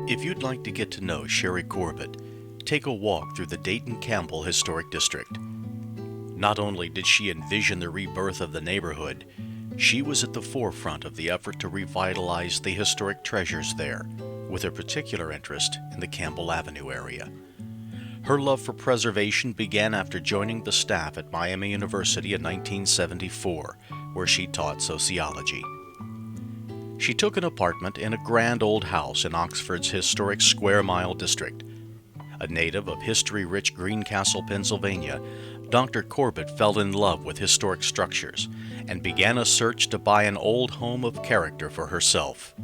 If you'd like to get to know Sherry Corbett, take a walk through the Dayton-Campbell Historic District. Not only did she envision the rebirth of the neighborhood, she was at the forefront of the effort to revitalize the historic treasures there, with a particular interest in the Campbell Avenue area. Her love for preservation began after joining the staff at Miami University in 1974, where she taught sociology. She took an apartment in a grand old house in Oxford's historic Square Mile district. A native of history-rich Greencastle, Pennsylvania, Dr. Corbett fell in love with historic structures and began a search to buy an old home of character for herself.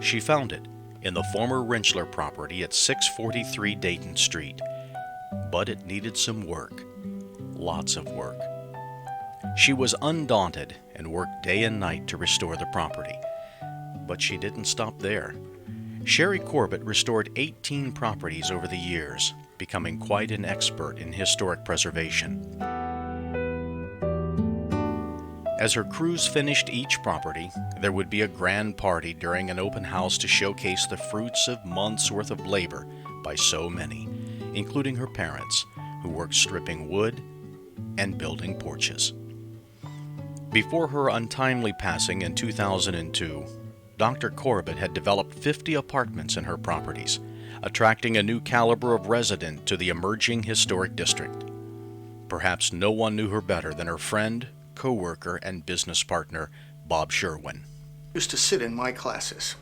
She found it in the former Rentschler property at 643 Dayton Street. But it needed some work. Lots of work. She was undaunted and worked day and night to restore the property. But she didn't stop there. Sherry Corbett restored 18 properties over the years, becoming quite an expert in historic preservation. As her crews finished each property, there would be a grand party during an open house to showcase the fruits of months' worth of labor by so many, including her parents, who worked stripping wood and building porches. Before her untimely passing in 2002, Dr. Corbett had developed 50 apartments in her properties, attracting a new caliber of resident to the emerging historic district. Perhaps no one knew her better than her friend, co-worker, and business partner, Bob Sherwin. Used to sit in my classes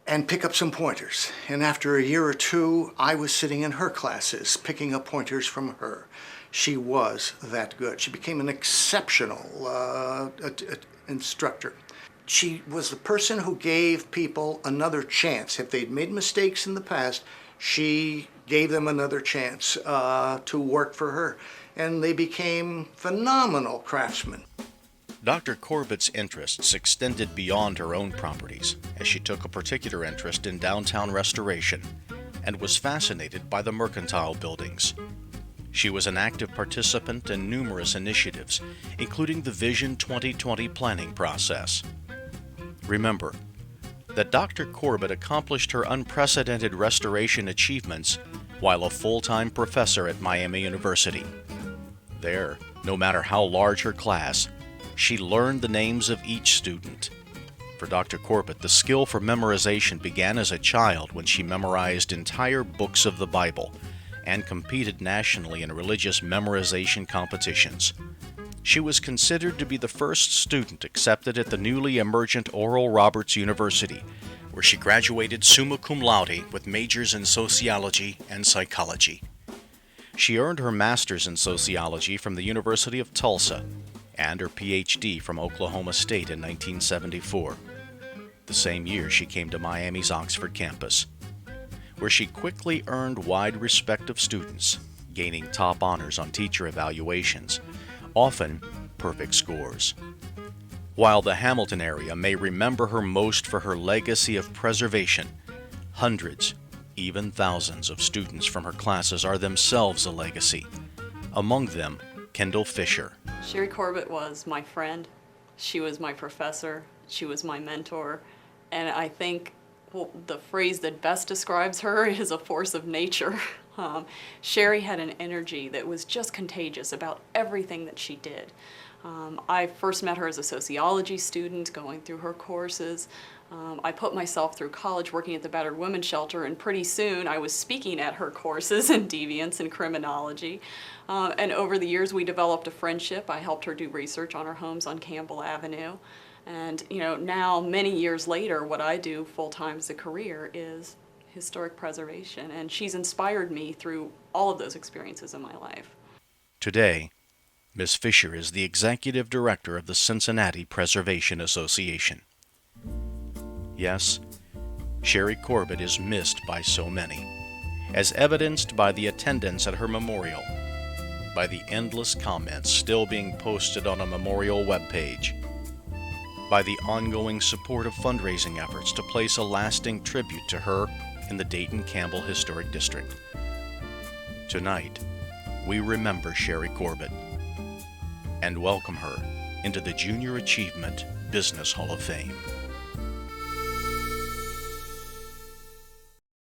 and pick up some pointers. And after a year or two, I was sitting in her classes, picking up pointers from her. She was that good. She became an exceptional instructor. She was the person who gave people another chance. If they'd made mistakes in the past, she gave them another chance to work for her. And they became phenomenal craftsmen. Dr. Corbett's interests extended beyond her own properties, as she took a particular interest in downtown restoration and was fascinated by the mercantile buildings. She was an active participant in numerous initiatives, including the Vision 2020 planning process. Remember that Dr. Corbett accomplished her unprecedented restoration achievements while a full-time professor at Miami University. There, no matter how large her class, she learned the names of each student. For Dr. Corbett, the skill for memorization began as a child when she memorized entire books of the Bible and competed nationally in religious memorization competitions. She was considered to be the first student accepted at the newly emergent Oral Roberts University, where she graduated summa cum laude with majors in sociology and psychology. She earned her master's in sociology from the University of Tulsa and her PhD from Oklahoma State in 1974. The same year she came to Miami's Oxford campus, where she quickly earned wide respect of students, gaining top honors on teacher evaluations, often perfect scores. While the Hamilton area may remember her most for her legacy of preservation, hundreds, even thousands of students from her classes are themselves a legacy. Among them, Kendall Fisher. Sherry Corbett was my friend. She was my professor. She was my mentor. And I think the phrase that best describes her is a force of nature. Sherry had an energy that was just contagious about everything that she did. I first met her as a sociology student, going through her courses. I put myself through college working at the Battered Women's Shelter, and pretty soon I was speaking at her courses in deviance and criminology. And over the years we developed a friendship. I helped her do research on her homes on Campbell Avenue. And now, many years later, what I do full-time as a career is historic preservation, and she's inspired me through all of those experiences in my life. Today, Ms. Fisher is the executive director of the Cincinnati Preservation Association. Yes, Sherry Corbett is missed by so many, as evidenced by the attendance at her memorial, by the endless comments still being posted on a memorial webpage, by the ongoing support of fundraising efforts to place a lasting tribute to her in the Dayton-Campbell Historic District. Tonight, we remember Sherry Corbett and welcome her into the Junior Achievement Business Hall of Fame.